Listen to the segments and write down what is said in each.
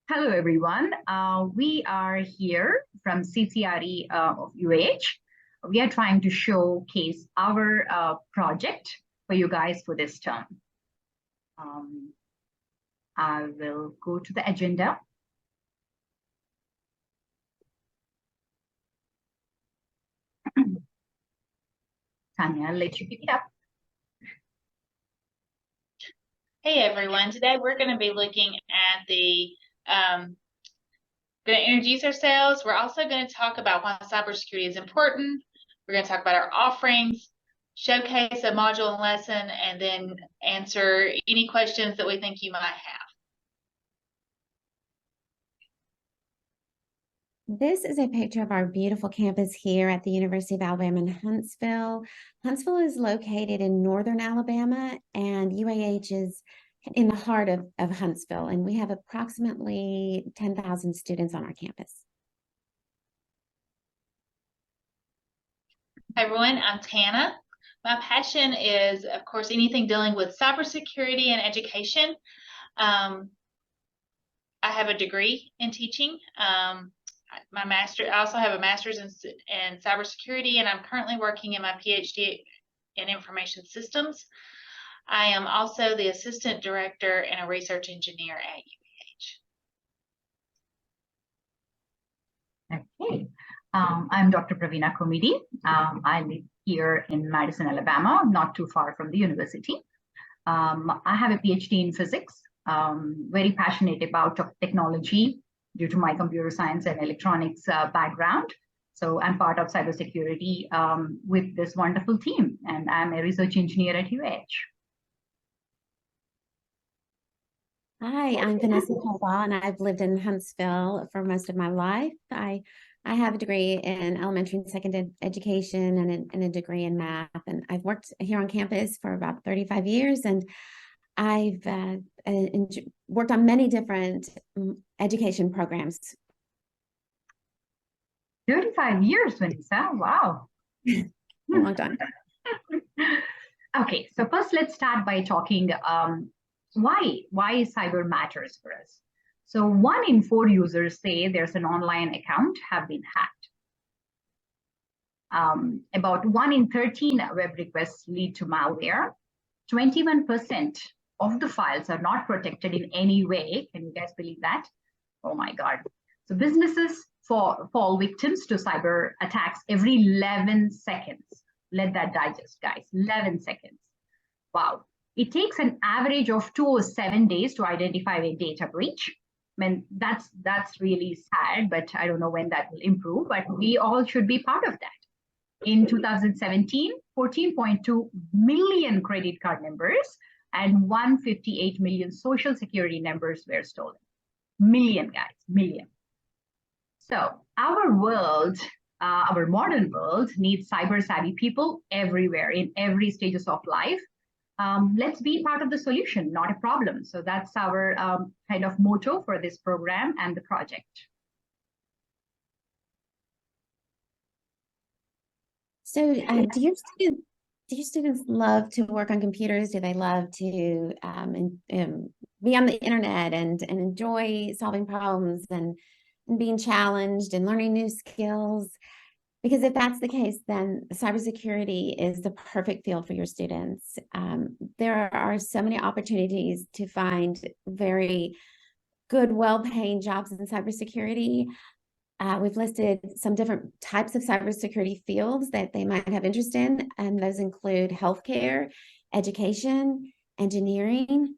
Hello, everyone. We are here from CCRE of UAH. We are trying to showcase our project for you guys for this term. I will go to the agenda. Tanya, I'll let you pick it up. Hey everyone, today we're going to be looking at going to introduce ourselves. We're also going to talk about why cybersecurity is important. We're going to talk about our offerings, showcase a module and lesson, and then answer any questions that we think you might have. This is a picture of our beautiful campus here at the University of Alabama in Huntsville. Huntsville is located in northern Alabama, and UAH is in the heart of Huntsville, and we have approximately 10,000 students on our campus. Hi everyone, I'm Tana. My passion is, of course, anything dealing with cybersecurity and education. I have a degree in teaching. I also have a master's in cybersecurity, and I'm currently working in my PhD in information systems. I am also the assistant director and a research engineer at UAH. Okay, I'm Dr. Praveena Komidi. I live here in Madison, Alabama, not too far from the university. I have a PhD in physics, very passionate about technology, due to my computer science and electronics background. So I'm part of cybersecurity with this wonderful team, and I'm a research engineer at UAH. Hi, I'm Vanessa Caldwell, and I've lived in Huntsville for most of my life. I have a degree in elementary and secondary education and a degree in math, and I've worked here on campus for about 35 years, and I've worked on many different education programs. 35 years, Vanessa. Wow. A long time. Okay, so first let's start by talking why cyber matters for us. So 1 in 4 users say there's an online account have been hacked. About 1 in 13 web requests lead to malware. 21% of the files are not protected in any way. Can you guys believe that? Oh my God. So businesses fall victims to cyber attacks every 11 seconds. Let that digest, guys. 11 seconds. Wow. It takes an average of 207 days to identify a data breach. I mean, that's really sad, but I don't know when that will improve, but we all should be part of that. In 2017, 14.2 million credit card numbers and 158 million social security numbers were stolen. Million, guys, million. So our world, our modern world needs cyber savvy people everywhere, in every stages of life. Let's be part of the solution, not a problem. So that's our kind of motto for this program and the project. So do your students love to work on computers? Do they love to be on the internet and enjoy solving problems and being challenged and learning new skills? Because if that's the case, then cybersecurity is the perfect field for your students. There are so many opportunities to find very good, well-paying jobs in cybersecurity. We've listed some different types of cybersecurity fields that they might have interest in, and those include healthcare, education, engineering,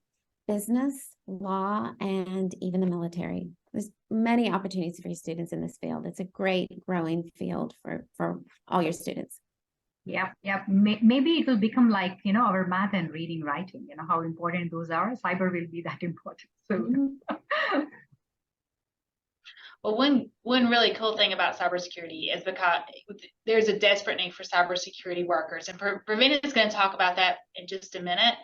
business, law, and even the military. There's many opportunities for your students in this field. It's a great growing field for all your students. Yeah. Maybe it will become like, our math and reading, writing, how important those are. Cyber will be that important. So. Well, one really cool thing about cybersecurity is because there's a desperate need for cybersecurity workers, and Praveena is going to talk about that in just a minute.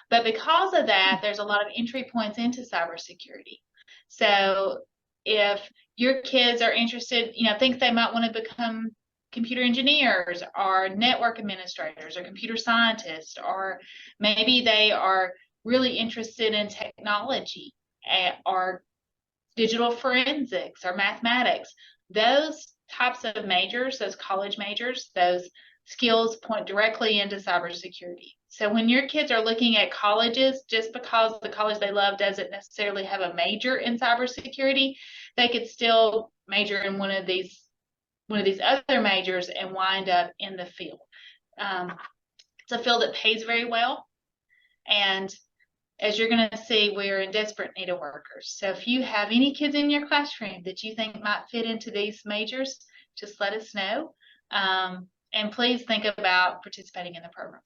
But because of that, there's a lot of entry points into cybersecurity. So if your kids are interested, think they might want to become computer engineers or network administrators or computer scientists, or maybe they are really interested in technology or digital forensics or mathematics. Those types of majors, those college majors, those skills point directly into cybersecurity. So when your kids are looking at colleges, just because the college they love doesn't necessarily have a major in cybersecurity, they could still major in one of these other majors and wind up in the field. It's a field that pays very well, and as you're going to see, we're in desperate need of workers. So if you have any kids in your classroom that you think might fit into these majors, just let us know. And please think about participating in the program.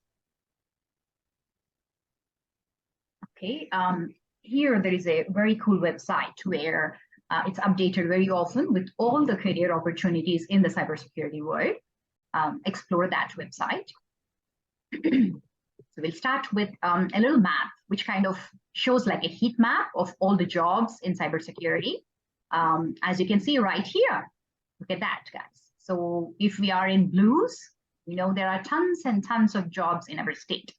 Okay, here there is a very cool website where it's updated very often with all the career opportunities in the cybersecurity world. Explore that website. So we'll start with a little map, which kind of shows like a heat map of all the jobs in cybersecurity. As you can see right here, look at that, guys. So if we are in blues, you know, there are tons and tons of jobs in our state.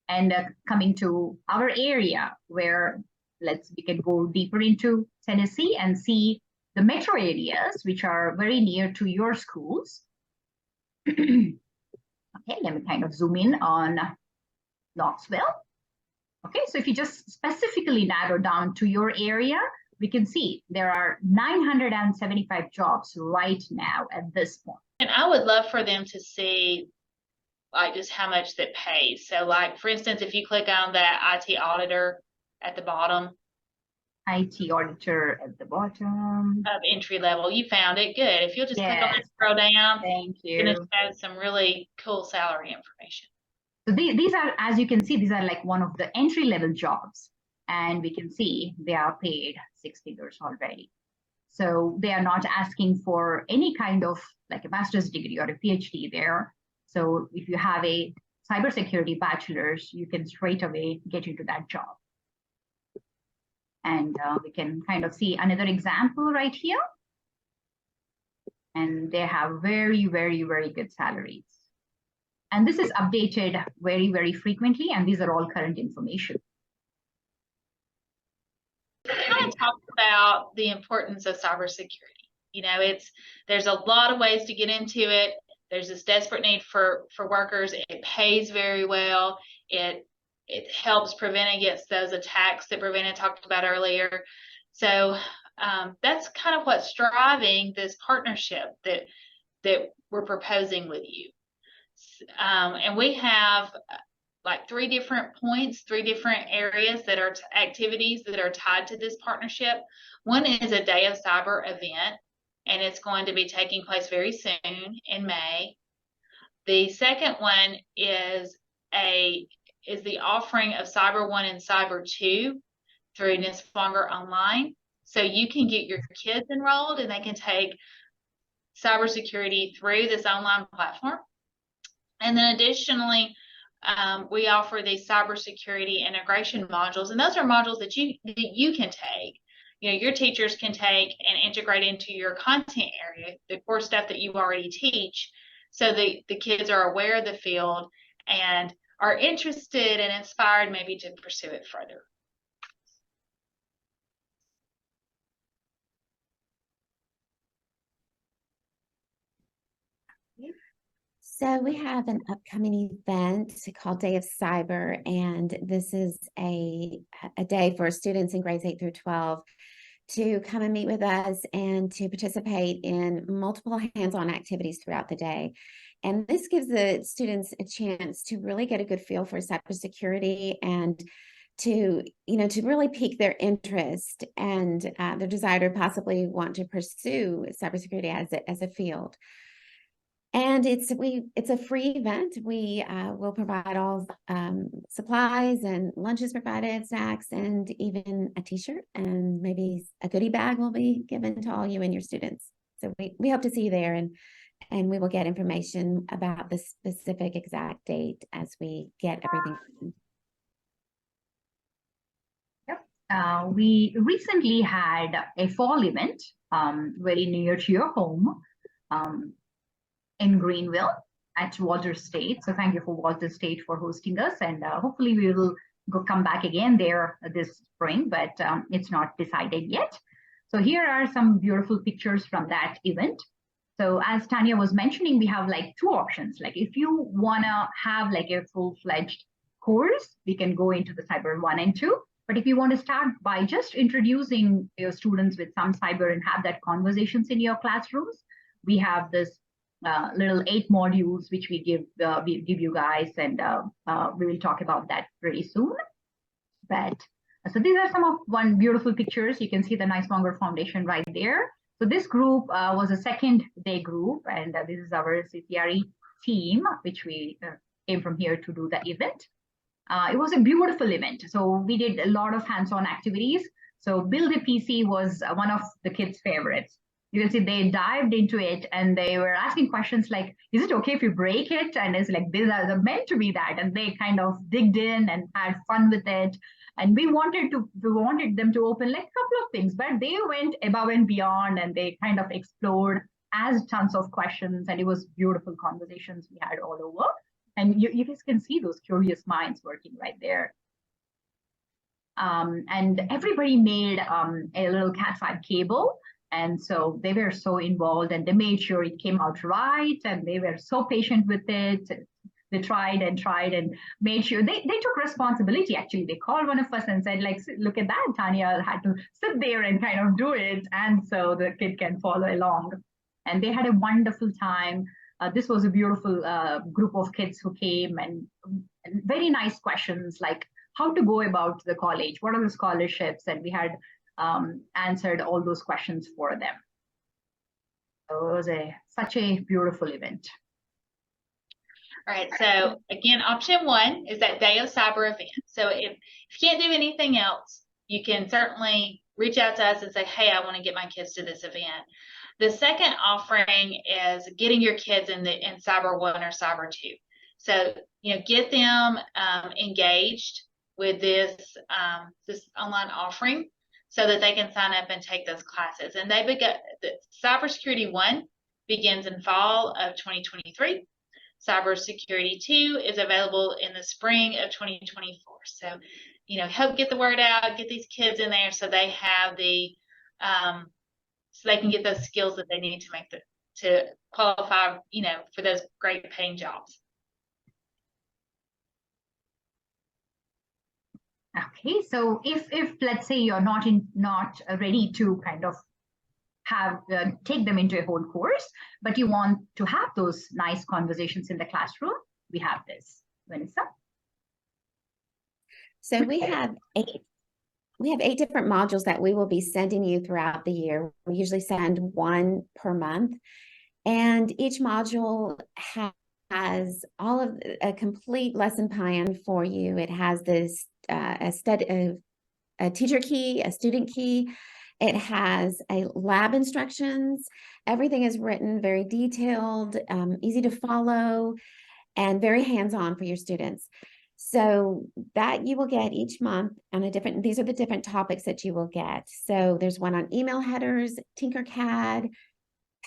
And coming to our area where we can go deeper into Tennessee and see the metro areas, which are very near to your schools. Okay, let me kind of zoom in on Knoxville. Okay, so if you just specifically narrow down to your area, we can see there are 975 jobs right now at this point. And I would love for them to see like just how much that pays. So like, for instance, if you click on that IT auditor at the bottom. IT auditor at the bottom. Of entry level, you found it, good. If you'll just click on that, scroll down. Thank you. It's going to show some really cool salary information. So these are, as you can see, these are like one of the entry level jobs. And we can see they are paid 6 figures already. So they are not asking for any kind of like a master's degree or a PhD there. So if you have a cybersecurity bachelor's, you can straight away get into that job. And we can kind of see another example right here. And they have very, very, very good salaries. And this is updated very, very frequently, and these are all current information. Kind of talk about the importance of cybersecurity. You know, there's a lot of ways to get into it. There's this desperate need for workers. It pays very well. It helps prevent against those attacks that Ravenna talked about earlier. So that's kind of what's driving this partnership that we're proposing with you. And we have like 3 different points, 3 different areas that are activities that are tied to this partnership. One is a Day of Cyber event, and it's going to be taking place very soon in May. The second one is the offering of Cyber 1 and Cyber 2 through NISFONGR Online. So you can get your kids enrolled and they can take cybersecurity through this online platform. And then additionally, we offer these cybersecurity integration modules, and those are modules that you can take. You know, your teachers can take and integrate into your content area, the core stuff that you already teach, so the kids are aware of the field and are interested and inspired maybe to pursue it further. So we have an upcoming event called Day of Cyber, and this is a day for students in grades 8 through 12 to come and meet with us and to participate in multiple hands-on activities throughout the day. And this gives the students a chance to really get a good feel for cybersecurity and to really pique their interest and their desire to possibly want to pursue cybersecurity as a field. And it's a free event. We will provide all supplies and lunches provided, snacks, and even a t-shirt, and maybe a goodie bag will be given to all you and your students. So we hope to see you there, and we will get information about the specific exact date as we get everything. Yep. We recently had a fall event very near to your home. In Greenville at Walters State. So thank you for Walters State for hosting us, and hopefully we will come back again there this spring, but it's not decided yet. So here are some beautiful pictures from that event. So as Tanya was mentioning, we have like two options. Like if you wanna have like a full-fledged course, we can go into the Cyber 1 and 2. But if you want to start by just introducing your students with some cyber and have that conversations in your classrooms, we have this little 8 modules which we give you guys, and we will talk about that pretty soon. But so these are some of one beautiful pictures. You can see the Nice Longer Foundation right there. So this group was a second day group, and this is our CCRE team, which we came from here to do the event. It was a beautiful event. So we did a lot of hands-on activities. So Build a PC was one of the kids' favorites. You can see they dived into it and they were asking questions like, is it okay if you break it? And it's like, these are meant to be that. And they kind of digged in and had fun with it. And we wanted them to open like a couple of things, but they went above and beyond and they kind of explored, asked tons of questions, and it was beautiful conversations we had all over. And you guys can see those curious minds working right there. And everybody made a little Cat5 cable. And so they were so involved and they made sure it came out right. And they were so patient with it. They tried and made sure they took responsibility. Actually, they called one of us and said, like, look at that, Tanya had to sit there and kind of do it. And so the kid can follow along. And they had a wonderful time. This was a beautiful group of kids who came, and very nice questions like how to go about the college, what are the scholarships, and we had answered all those questions for them. So it was such a beautiful event. All right, so again, option 1 is that day of cyber event. So if you can't do anything else, you can certainly reach out to us and say, hey, I want to get my kids to this event. The second offering is getting your kids in Cyber 1 or Cyber 2. So, get them engaged with this online offering so that they can sign up and take those classes. And the Cybersecurity 1 begins in fall of 2023. Cybersecurity 2 is available in the spring of 2024. So, help get the word out, get these kids in there so they have so they can get those skills that they need to qualify, for those great paying jobs. Okay, so if let's say you're not ready to kind of have take them into a whole course, but you want to have those nice conversations in the classroom, we have this. Vanessa? So we have 8 different modules that we will be sending you throughout the year. We usually send 1 per month, and each module has all of a complete lesson plan for you. It has this a teacher key, a student key. It has a lab instructions. Everything is written very detailed, easy to follow, and very hands-on for your students. So that you will get each month on these are the different topics that you will get. So there's one on email headers, Tinkercad,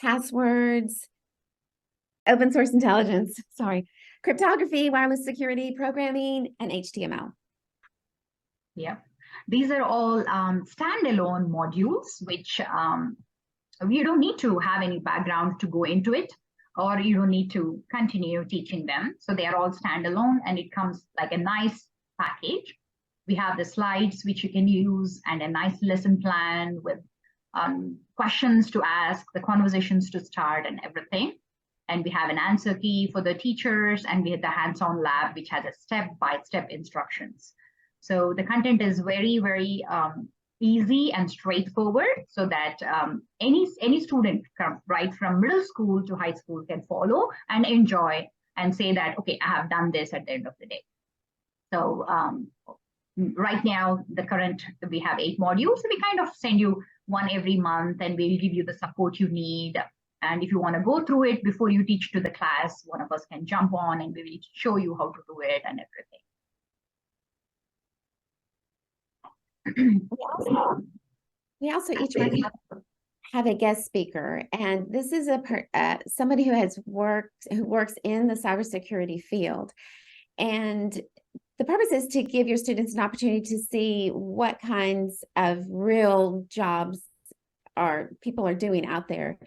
passwords, open source intelligence, cryptography, wireless security, programming, and HTML. Yeah, these are all standalone modules, which you don't need to have any background to go into it, or you don't need to continue teaching them. So they are all standalone, and it comes like a nice package. We have the slides which you can use and a nice lesson plan with questions to ask, the conversations to start and everything. And we have an answer key for the teachers, and we have the hands-on lab, which has a step-by-step instructions. So the content is very, very easy and straightforward, so that any student right from middle school to high school can follow and enjoy and say that, okay, I have done this at the end of the day. So right now, we have 8 modules. So we kind of send you one every month, and we'll give you the support you need. And if you want to go through it before you teach to the class, one of us can jump on and we will show you how to do it and everything. We also each month have a guest speaker, and this is somebody who works in the cybersecurity field. And the purpose is to give your students an opportunity to see what kinds of real jobs people are doing out there.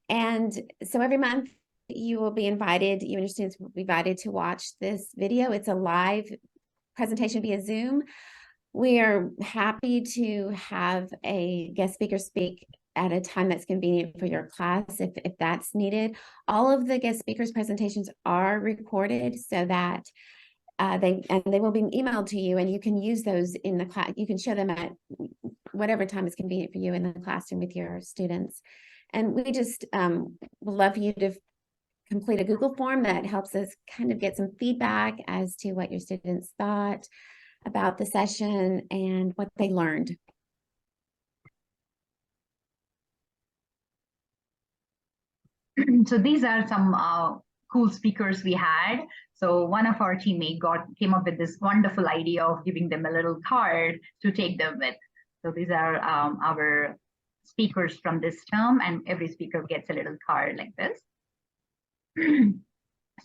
And so every month you will be invited, you and your students will be invited to watch this video. It's a live presentation via Zoom. We are happy to have a guest speaker speak at a time that's convenient for your class if that's needed. All of the guest speakers' presentations are recorded so that they will be emailed to you, and you can use those in the class. You can show them at whatever time is convenient for you in the classroom with your students. And we just would love for you to complete a Google form that helps us kind of get some feedback as to what your students thought about the session and what they learned. So these are some cool speakers we had. So one of our teammates came up with this wonderful idea of giving them a little card to take them with. So these are our speakers from this term, and every speaker gets a little card like this.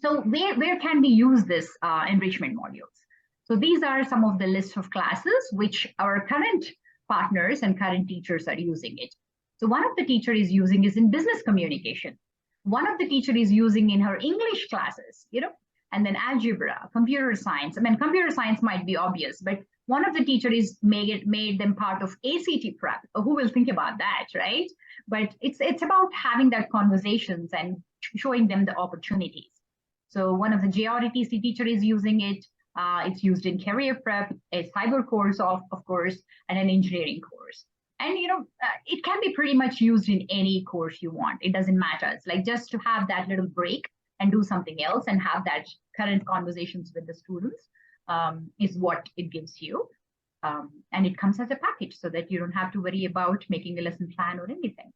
So where can we use this enrichment modules? So these are some of the list of classes which our current partners and current teachers are using it. So one of the teacher is using is in business communication. One of the teacher is using in her English classes, and then algebra, computer science. I mean, computer science might be obvious, but one of the teacher is made them part of ACT prep. Who will think about that, right? But it's about having that conversations and showing them the opportunities. So one of the JRTC teacher is using it. It's used in career prep, a cyber course, of course, and an engineering course. And it can be pretty much used in any course you want. It doesn't matter. It's like just to have that little break and do something else and have that current conversations with the students is what it gives you. And it comes as a package so that you don't have to worry about making a lesson plan or anything.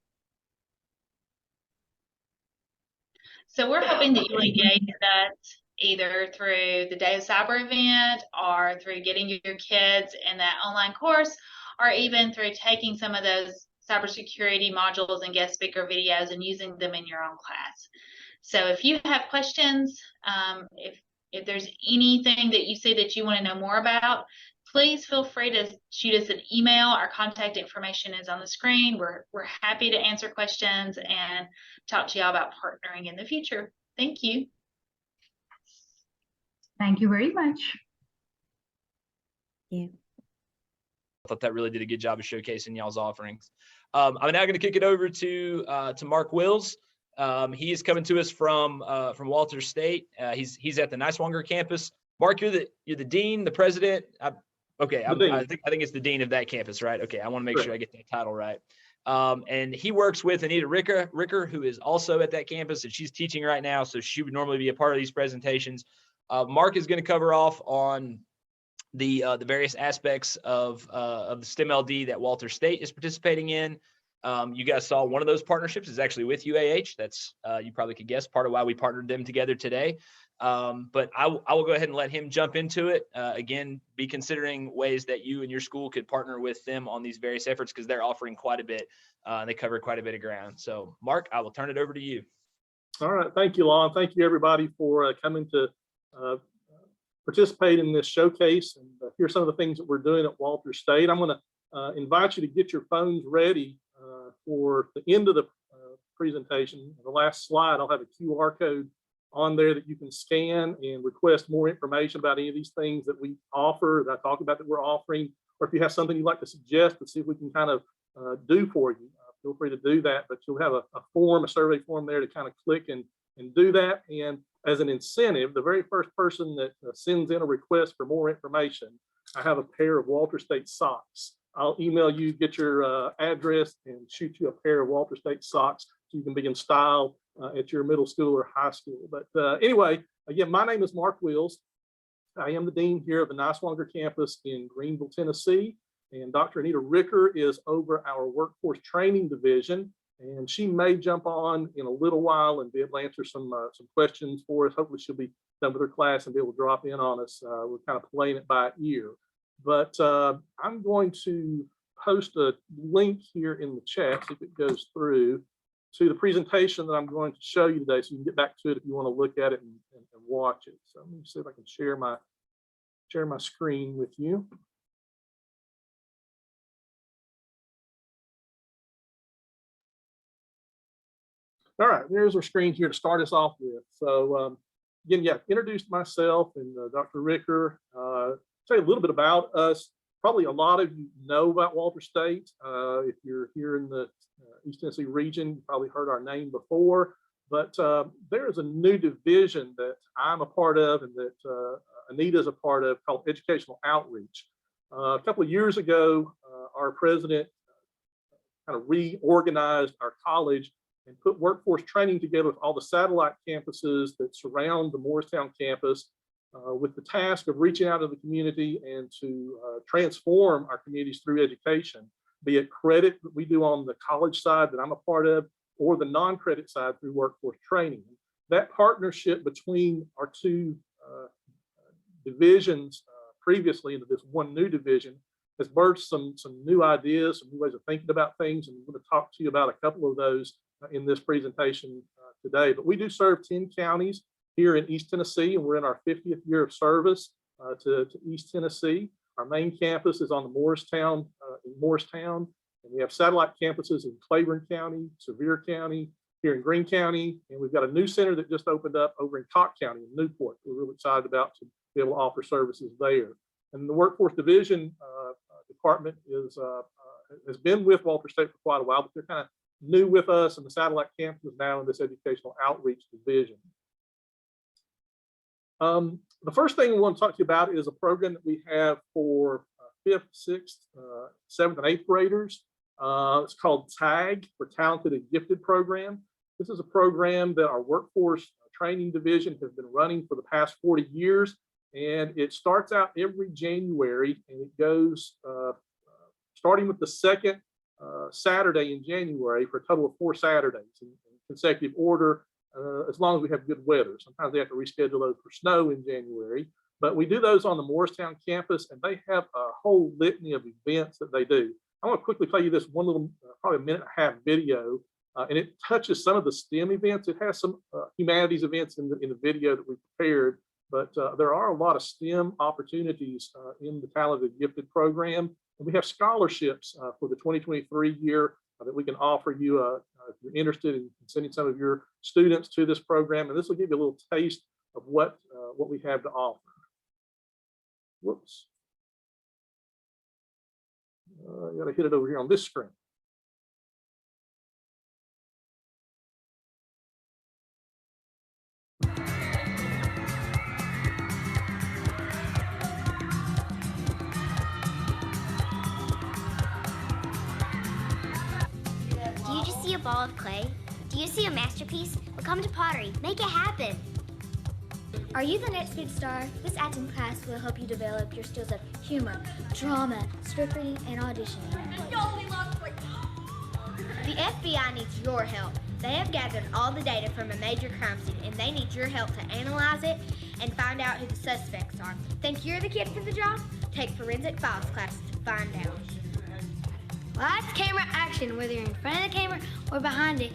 So we're hoping that you'll engage with us either through the Day of Cyber event or through getting your kids in that online course, or even through taking some of those cybersecurity modules and guest speaker videos and using them in your own class. So if you have questions, if there's anything that you see that you want to know more about, please feel free to shoot us an email. Our contact information is on the screen. We're happy to answer questions and talk to y'all about partnering in the future. Thank you. Thank you very much. Yeah. I thought that really did a good job of showcasing y'all's offerings. I'm now going to kick it over to Mark Wills. He is coming to us from Walters State. He's at the Niswonger campus. Mark, you're the dean, the president. I think it's the dean of that campus, right? Okay, I want to make sure I get that title right. And he works with Anita Ricker, who is also at that campus, and she's teaching right now, so she would normally be a part of these presentations. Mark is going to cover off on the various aspects of the STEM.LD that Walters State is participating in. You guys saw one of those partnerships is actually with UAH. That's you probably could guess part of why we partnered them together today. But I will go ahead and let him jump into it. Again, be considering ways that you and your school could partner with them on these various efforts because they're offering quite a bit. They cover quite a bit of ground. So Mark, I will turn it over to you. All right. Thank you, Lon. Thank you, everybody, for coming to participate in this showcase and hear some of the things that we're doing at Walters State. I'm going to invite you to get your phones ready for the end of the presentation. The last slide, I'll have a QR code on there that you can scan and request more information about any of these things that we offer, that I talk about that we're offering, or if you have something you'd like to suggest to see if we can kind of do for you, feel free to do that. But you'll have a survey form there to kind of click and do that. And as an incentive, the very first person that sends in a request for more information, I have a pair of Walters State socks. I'll email you, get your address, and shoot you a pair of Walters State socks so you can be in style at your middle school or high school. But anyway, again, my name is Mark Wills. I am the dean here of the Niswonger campus in Greenville, Tennessee. And Dr. Anita Ricker is over our workforce training division. And she may jump on in a little while and be able to answer some questions for us. Hopefully she'll be done with her class and be able to drop in on us. We're kind of playing it by ear. But I'm going to post a link here in the chat, see if it goes through, to the presentation that I'm going to show you today, so you can get back to it if you want to look at it and watch it. So let me see if I can share my screen with you. All right, there's our screen here to start us off with. So again, yeah, introduced myself and Dr. Ricker. Tell you a little bit about us. Probably a lot of you know about Walter State. If you're here in the East Tennessee region, you probably heard our name before. But there is a new division that I'm a part of and that Anita is a part of called Educational Outreach. A couple of years ago, our president kind of reorganized our college and put workforce training together with all the satellite campuses that surround the Morristown campus with the task of reaching out to the community and to transform our communities through education, be it credit that we do on the college side that I'm a part of, or the non-credit side through workforce training. That partnership between our two divisions previously into this one new division has birthed some new ideas, some new ways of thinking about things, and I'm going to talk to you about a couple of those in this presentation today. But we do serve 10 counties here in East Tennessee, and we're in our 50th year of service to East Tennessee. Our main campus is on the Morristown, and we have satellite campuses in Claiborne County, Sevier County, here in Greene County, and we've got a new center that just opened up over in Cocke County in Newport. We're really excited about to be able to offer services there. And the Workforce Division department has been with Walter State for quite a while, but they're kind of new with us, and the satellite campus is now in this Educational Outreach Division. The first thing we want to talk to you about is a program that we have for 5th, 6th, 7th, and 8th graders. It's called TAG, for Talented and Gifted Program. This is a program that our Workforce Training Division has been running for the past 40 years. And it starts out every January, and it goes starting with the second Saturday in January for a total of 4 Saturdays in consecutive order, as long as we have good weather. Sometimes they have to reschedule those for snow in January, but we do those on the Morristown campus, and they have a whole litany of events that they do. I want to quickly play you this one little, probably a minute and a half video, and it touches some of the STEM events. It has some humanities events in the video that we prepared. But there are a lot of STEM opportunities in the Talented and Gifted program. And we have scholarships for the 2023 year that we can offer you if you're interested in sending some of your students to this program. And this will give you a little taste of what we have to offer. Whoops. I got to hit it over here on this screen. See a ball of clay? Do you see a masterpiece? Well, come to pottery. Make it happen. Are you the next big star? This acting class will help you develop your skills of humor, drama, script reading, and auditioning. The FBI needs your help. They have gathered all the data from a major crime scene, and they need your help to analyze it and find out who the suspects are. Think you're the kid for the job? Take forensic files class to find out. Lights, camera, action. Whether you're in front of the camera or behind it,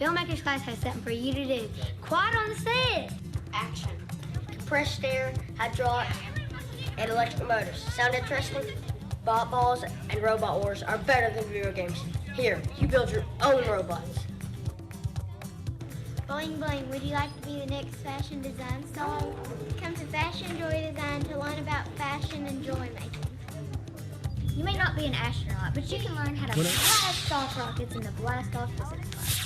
Filmmakers class has something for you to do. Quiet on the set. Action. Compressed air, hydraulics, and electric motors. Sound interesting? Bot balls and robot wars are better than video games. Here, you build your own robots. Bling bling, would you like to be the next fashion design star? Come to Fashion Joy Design to learn about fashion and joy making. You may not be an astronaut, but you can learn how to blast off rockets in the blast off physics class.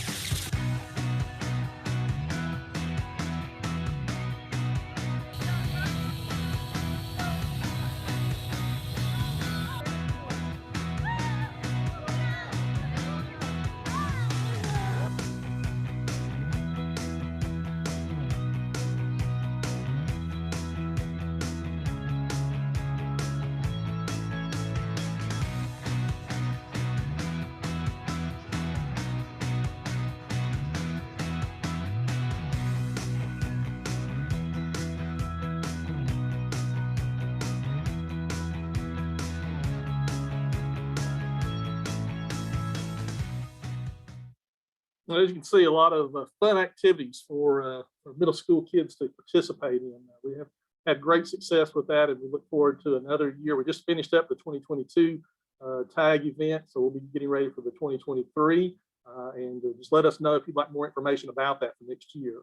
Well, as you can see, a lot of fun activities for middle school kids to participate in. We have had great success with that, and we look forward to another year. We just finished up the 2022 TAG event, so we'll be getting ready for the 2023. and just let us know if you'd like more information about that for next year.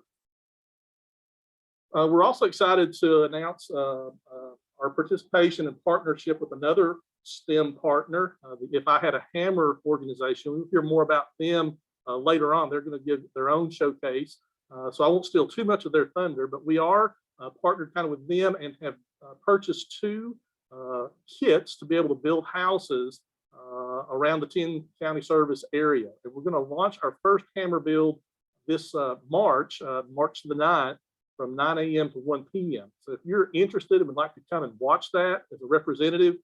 We're also excited to announce our participation and partnership with another STEM partner, the If I Had a Hammer organization. We'll hear more about them later on. They're going to give their own showcase, so I won't steal too much of their thunder, but we are partnered kind of with them and have purchased 2 kits to be able to build houses around the 10 county service area. And we're going to launch our first hammer build this March the 9th, from 9 a.m. to 1 p.m. So if you're interested and would like to come and watch that as a representative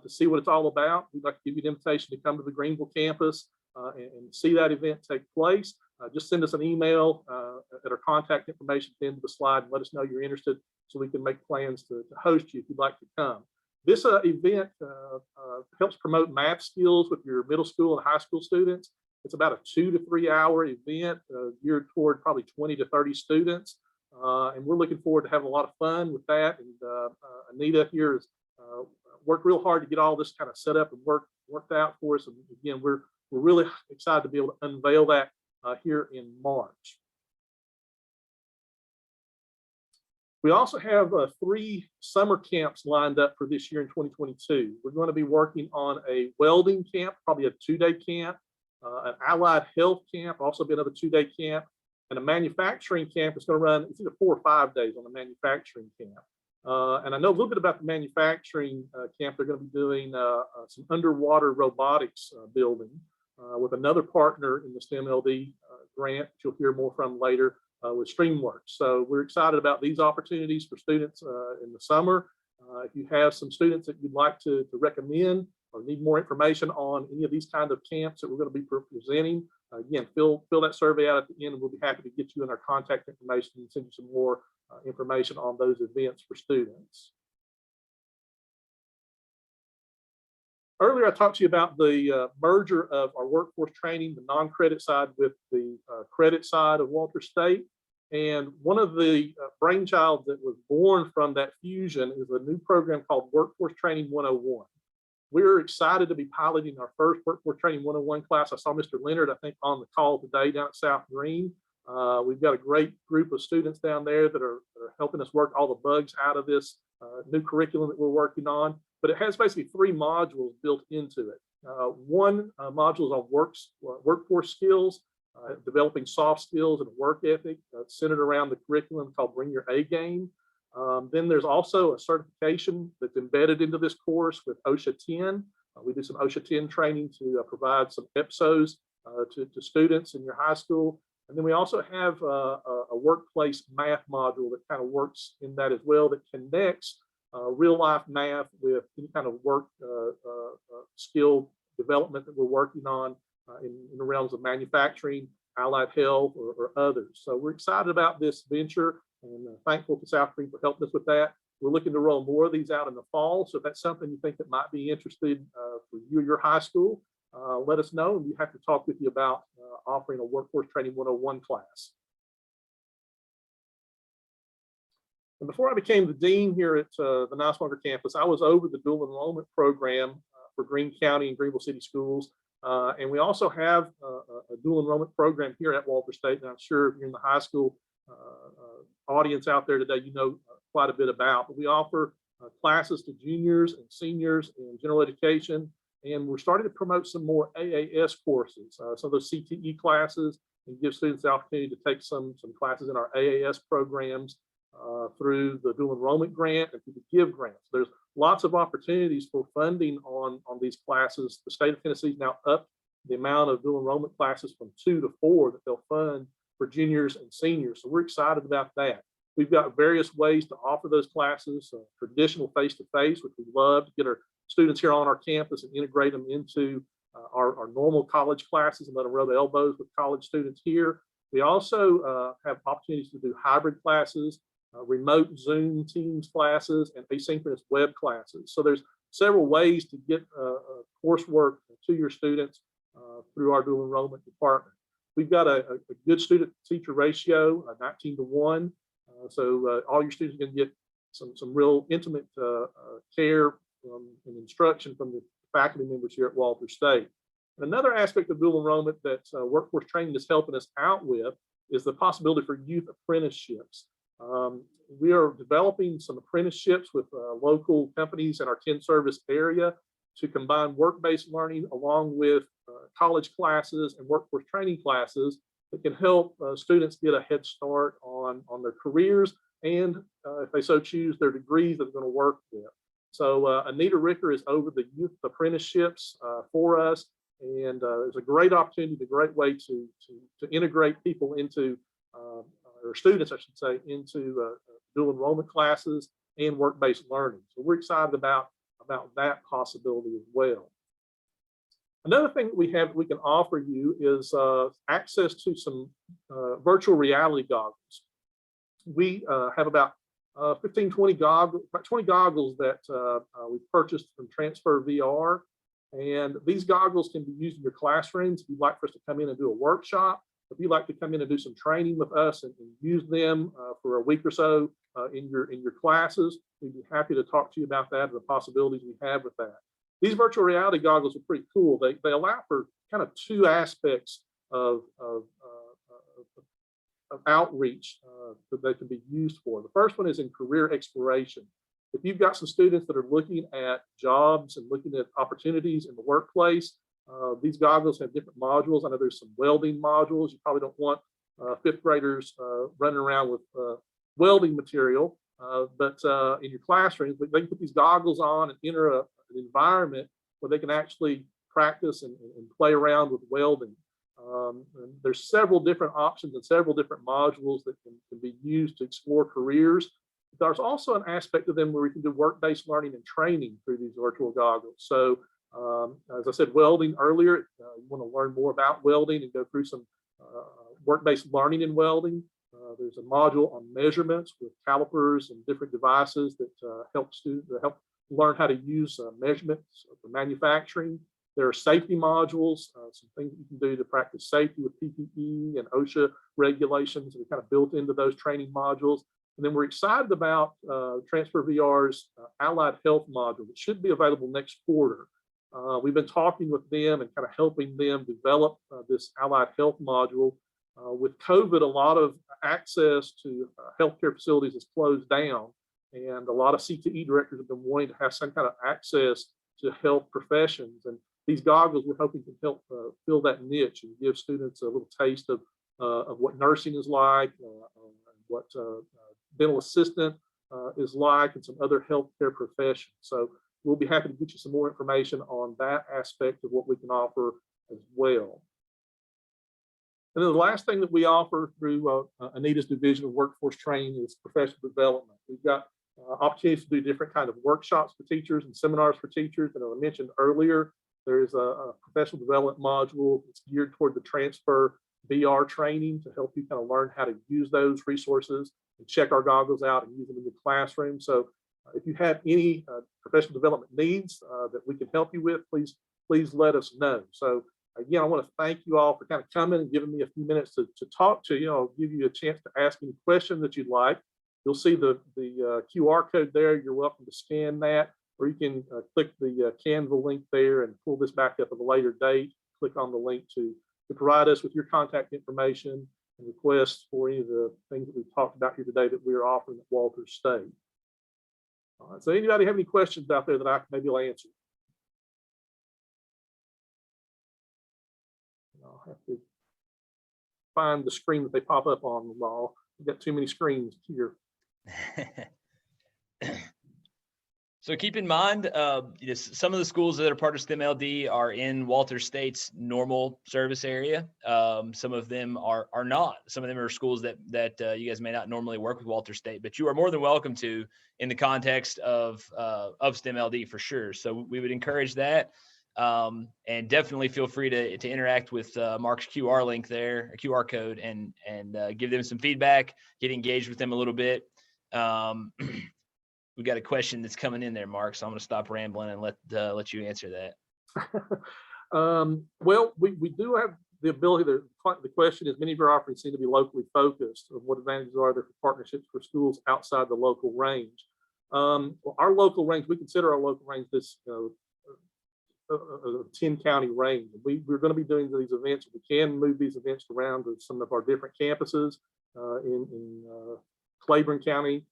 to see what it's all about, we'd like to give you an invitation to come to the Greenville campus and see that event take place. Just send us an email at our contact information at the end of the slide and let us know you're interested so we can make plans to host you if you'd like to come. This event helps promote math skills with your middle school and high school students. It's about a 2 to 3 hour event geared toward probably 20 to 30 students. And we're looking forward to having a lot of fun with that. And Anita here has worked real hard to get all this kind of set up and worked out for us. And again, we're really excited to be able to unveil that here in March. We also have 3 summer camps lined up for this year in 2022. We're going to be working on a welding camp, probably a 2-day camp, an allied health camp, also be another 2-day camp, and a manufacturing camp. Is going to run, it's either 4 or 5 days on the manufacturing camp. And I know a little bit about the manufacturing camp. They're going to be doing some underwater robotics building with another partner in the STEM.LD grant, which you'll hear more from later, with StreamWorks. So we're excited about these opportunities for students in the summer. If you have some students that you'd like to recommend or need more information on any of these kind of camps that we're going to be presenting, again, fill that survey out at the end, and we'll be happy to get you in our contact information and send you some more information on those events for students. Earlier, I talked to you about the merger of our workforce training, the non-credit side, with the credit side of Walters State. And one of the brainchild that was born from that fusion is a new program called Workforce Training 101. We're excited to be piloting our first Workforce Training 101 class. I saw Mr. Leonard, I think, on the call today down at South Green. We've got a great group of students down there that are helping us work all the bugs out of this new curriculum that we're working on. But it has basically 3 modules built into it. One module is on workforce skills, developing soft skills and work ethic centered around the curriculum called Bring Your A Game. Then there's also a certification that's embedded into this course with OSHA 10. We do some OSHA 10 training to provide some EPSOs to students in your high school. And then we also have a workplace math module that kind of works in that as well, that connects real life math with any kind of work skill development that we're working on in the realms of manufacturing, allied health, or others. So we're excited about this venture and thankful to South Green for helping us with that. We're looking to roll more of these out in the fall. So if that's something you think that might be interested for you or your high school, let us know, and we have to talk with you about offering a Workforce Training 101 class. And before I became the dean here at the Niswonger campus, I was over the dual enrollment program for Greene County and Greenville City Schools. And we also have a dual enrollment program here at Walters State, and I'm sure if you're in the high school audience out there today, you know quite a bit about. But we offer classes to juniors and seniors in general education, and we're starting to promote some more AAS courses, some of those CTE classes, and give students the opportunity to take some classes in our AAS programs through the dual enrollment grant and through the GIVE grants. There's lots of opportunities for funding on these classes. The state of Tennessee is now up the amount of dual enrollment classes from 2 to 4 that they'll fund for juniors and seniors. So we're excited about that. We've got various ways to offer those classes, traditional face-to-face, which we love to get our students here on our campus and integrate them into our normal college classes and let them rub elbows with college students here. We also have opportunities to do hybrid classes, remote Zoom Teams classes, and asynchronous web classes. So there's several ways to get coursework to your students through our dual enrollment department. We've got a good student-teacher ratio, 19 to 1. So all your students are going to get some real intimate care and instruction from the faculty members here at Walters State. And another aspect of dual enrollment that workforce training is helping us out with is the possibility for youth apprenticeships. We are developing some apprenticeships with local companies in our 10 service area to combine work-based learning along with college classes and workforce training classes that can help students get a head start on their careers and, if they so choose, their degrees that they're going to work with. So Anita Ricker is over the youth apprenticeships for us, and it's a great opportunity, a great way to integrate people into, or students, I should say, into dual enrollment classes and work-based learning. So we're excited about that possibility as well. Another thing that we can offer you is access to some virtual reality goggles. We have about 15, 20 goggles, that we purchased from Transfer VR. And these goggles can be used in your classrooms if you'd like for us to come in and do a workshop. If you'd like to come in and do some training with us and use them for a week or so in your classes, we'd be happy to talk to you about that and the possibilities we have with that. These virtual reality goggles are pretty cool. They allow for kind of two aspects of outreach that they can be used for. The first one is in career exploration. If you've got some students that are looking at jobs and looking at opportunities in the workplace, these goggles have different modules. I know there's some welding modules. You probably don't want fifth graders running around with welding material, but in your classrooms, they can put these goggles on and enter an environment where they can actually practice and play around with welding. And there's several different options and several different modules that can be used to explore careers. There's also an aspect of them where we can do work-based learning and training through these virtual goggles. So as I said, welding earlier, you want to learn more about welding and go through some work-based learning in welding. There's a module on measurements with calipers and different devices that help students learn how to use measurements for manufacturing. There are safety modules, some things you can do to practice safety with PPE and OSHA regulations that are kind of built into those training modules. And then we're excited about Transfer VR's Allied Health module that should be available next quarter. We've been talking with them and kind of helping them develop this Allied Health module. With COVID, a lot of access to healthcare facilities is closed down, and a lot of CTE directors have been wanting to have some kind of access to health professions. And these goggles, we're hoping can help fill that niche and give students a little taste of what nursing is like, what dental assistant is like, and some other healthcare professions. So we'll be happy to get you some more information on that aspect of what we can offer as well. And then the last thing that we offer through Anita's Division of Workforce Training is professional development. We've got opportunities to do different kinds of workshops for teachers and seminars for teachers. And as I mentioned earlier, there's a professional development module that's geared toward the Transfer VR training to help you kind of learn how to use those resources and check our goggles out and use them in your classroom. So if you have any professional development needs that we can help you with, please let us know. So again, I want to thank you all for kind of coming and giving me a few minutes to talk to you. I'll give you a chance to ask any question that you'd like. You'll see the QR code there. You're welcome to scan that, or you can click the Canva link there and pull this back up at a later date. Click on the link to provide us with your contact information and requests for any of the things that we've talked about here today that we're offering at Walters State. All right, so anybody have any questions out there that I can maybe answer? I'll have to find the screen that they pop up on the wall. We've got too many screens here. So keep in mind, some of the schools that are part of STEM.LD are in Walters State's normal service area. Some of them are not. Some of them are schools that you guys may not normally work with Walters State, but you are more than welcome to in the context of STEM.LD for sure. So we would encourage that. And definitely feel free to interact with Mark's QR link there, a QR code, and give them some feedback, get engaged with them a little bit. We got a question that's coming in there, Mark, so I'm going to stop rambling and let you answer that. Well, we do have the ability. The question is, many of our offerings seem to be locally focused. Of what advantages are there for partnerships for schools outside the local range? Well, our local range, we consider our local range this a 10-county range. We're going to be doing these events. We can move these events around to some of our different campuses in Claiborne County,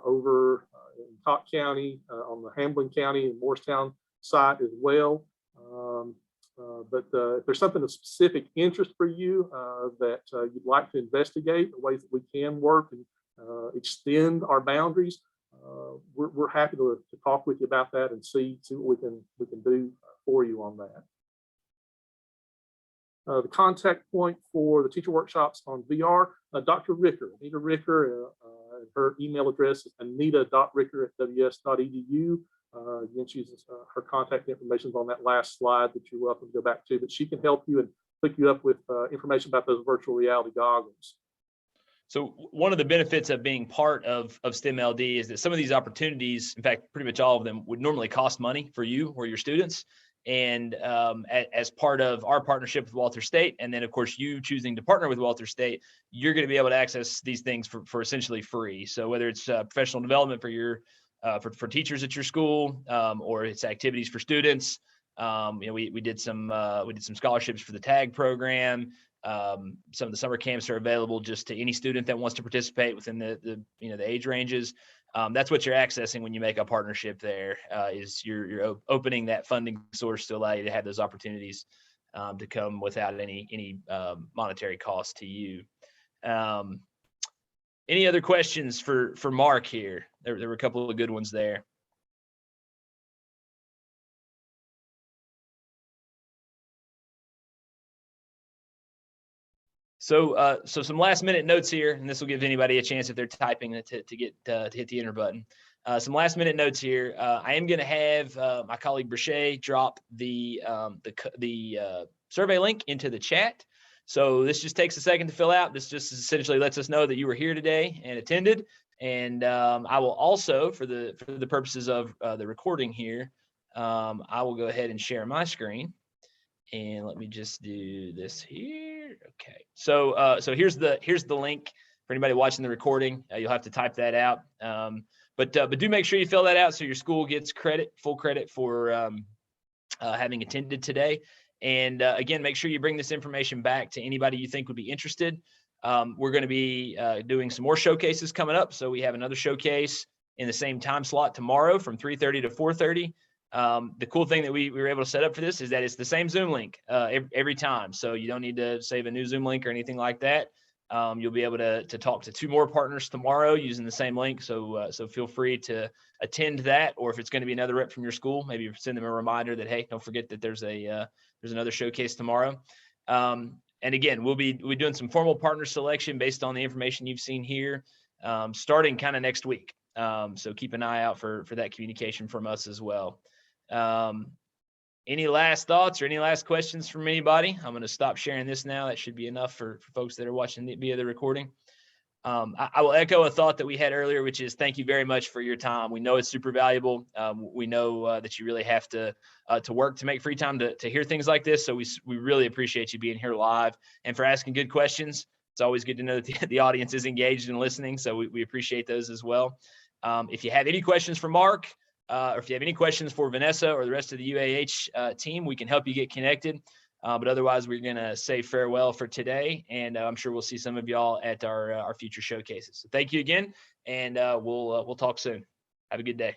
over in Cobb County, on the Hamlin County and Morristown site as well. But if there's something of specific interest for you that you'd like to investigate, the ways that we can work and extend our boundaries, we're happy to talk with you about that and see what we can do for you on that. The contact point for the teacher workshops on VR, Dr. Ricker, Anita Ricker, her email address is anita.ricker@ws.edu. Again, she's her contact information is on that last slide that you're welcome to go back to, but she can help you and hook you up with information about those virtual reality goggles. So one of the benefits of being part of STEM.LD is that some of these opportunities, in fact, pretty much all of them, would normally cost money for you or your students. And as part of our partnership with Walters State, and then of course you choosing to partner with Walters State, you're going to be able to access these things for essentially free. So whether it's professional development for your for teachers at your school, or it's activities for students, we did some scholarships for the TAG program. Some of the summer camps are available just to any student that wants to participate within the age ranges. That's what you're accessing when you make a partnership there, is you're opening that funding source to allow you to have those opportunities to come without any monetary cost to you. Any other questions for Mark here? There were a couple of good ones there. So some last minute notes here, and this will give anybody a chance if they're typing to hit the enter button. Some last minute notes here. I am going to have my colleague Brachet drop the survey link into the chat. So this just takes a second to fill out. This just essentially lets us know that you were here today and attended. And I will also, for the purposes of the recording here, I will go ahead and share my screen. And let me just do this here. Okay. So here's the link for anybody watching the recording. You'll have to type that out. But do make sure you fill that out so your school gets full credit for having attended today. And again, make sure you bring this information back to anybody you think would be interested. We're going to be doing some more showcases coming up. So we have another showcase in the same time slot tomorrow from 3:30 to 4:30. The cool thing that we were able to set up for this is that it's the same Zoom link every time. So you don't need to save a new Zoom link or anything like that. You'll be able to talk to 2 more partners tomorrow using the same link. So feel free to attend that, or if it's going to be another rep from your school, maybe send them a reminder that, hey, don't forget that there's another showcase tomorrow. And again, we'll be doing some formal partner selection based on the information you've seen here, starting kind of next week. So keep an eye out for that communication from us as well. Any last thoughts or any last questions from anybody? I'm going to stop sharing this now. That should be enough for folks that are watching via the recording. I will echo a thought that we had earlier, which is thank you very much for your time. We know it's super valuable. We know that you really have to work to make free time to hear things like this. So we really appreciate you being here live and for asking good questions. It's always good to know that the audience is engaged and listening. So we appreciate those as well. If you have any questions for Mark, or if you have any questions for Vanessa or the rest of the UAH team, we can help you get connected. But otherwise, we're going to say farewell for today. And I'm sure we'll see some of y'all at our future showcases. So thank you again, and we'll talk soon. Have a good day.